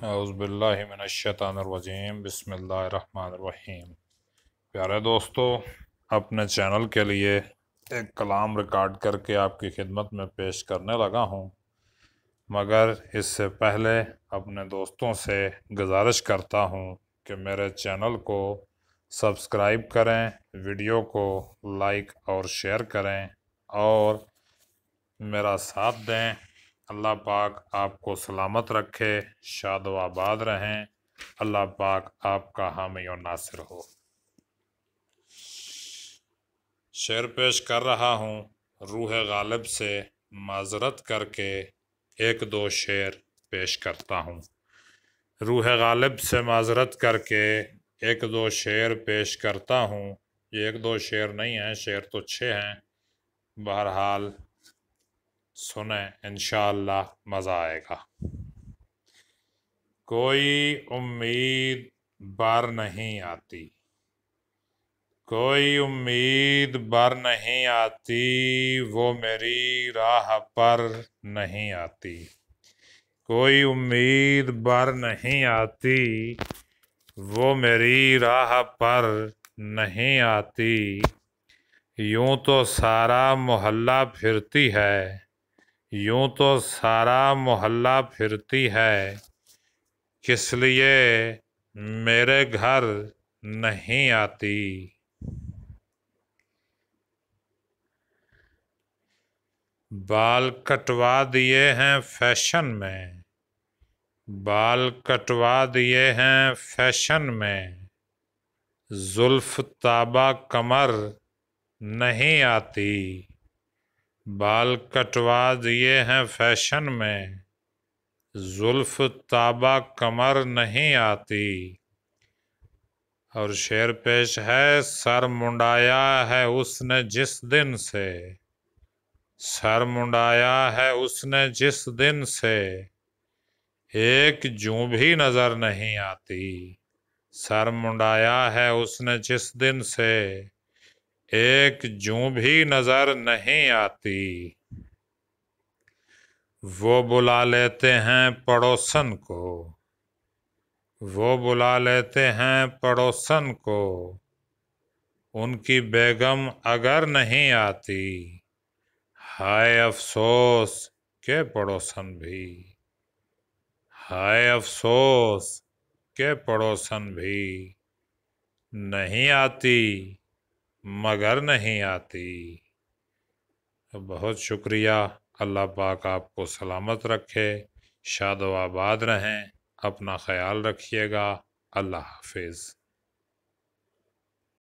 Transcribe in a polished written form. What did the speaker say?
اعوذ باللہ من الشیطان الرجیم، بسم اللہ الرحمن الرحیم۔ پیارے دوستو، اپنے چینل کے لیے ایک کلام ریکارڈ کر کے آپ کی خدمت میں پیش کرنے لگا ہوں، مگر اس سے پہلے اپنے دوستوں سے گزارش کرتا ہوں کہ میرے چینل کو سبسکرائب کریں، ویڈیو کو لائک اور شیئر کریں اور میرا ساتھ دیں۔ اللہ پاک آپ کو سلامت رکھے، شاد و آباد رہیں، اللہ پاک آپ کا حامی و ناصر ہو۔ شعر پیش کر رہا ہوں، روح غالب سے معذرت کر کے ایک دو شعر پیش کرتا ہوں۔ روح غالب سے معذرت کر کے ایک دو شعر پیش کرتا ہوں۔ یہ ایک دو شعر نہیں ہیں، شعر تو 6 ہیں، بہرحال سنیں، انشاءاللہ مزہ آئے گا۔ کوئی امید بر نہیں آتی، کوئی امید بر نہیں آتی، وہ میری راہ پر نہیں آتی۔ کوئی امید بر نہیں آتی، وہ میری راہ پر نہیں آتی۔ یوں تو سارا محلہ پھرتی ہے، یوں تو سارا محلہ پھرتی ہے، کس لیے میرے گھر نہیں آتی۔ بال کٹوا دیے ہیں فیشن میں، بال کٹوا دیے ہیں فیشن میں، زلف تابہ کمر نہیں آتی۔ بال کٹوا دیے ہیں فیشن میں، زلف تابہ کمر نہیں آتی۔ اور شعر پیش ہے، سر منڈایا ہے اس نے جس دن سے، سر منڈایا ہے اس نے جس دن سے، ایک جوں بھی نظر نہیں آتی۔ سر منڈایا ہے اس نے جس دن سے، ایک جوں بھی نظر نہیں آتی۔ وہ بلا لیتے ہیں پڑوسن کو، وہ بلا لیتے ہیں پڑوسن کو، ان کی بیگم اگر نہیں آتی۔ ہائے افسوس کہ پڑوسن بھی، ہائے افسوس کہ پڑوسن بھی، نہیں آتی مگر نہیں آتی۔ بہت شکریہ، اللہ پاک آپ کو سلامت رکھے، شاد و آباد رہیں، اپنا خیال رکھیے گا، اللہ حافظ۔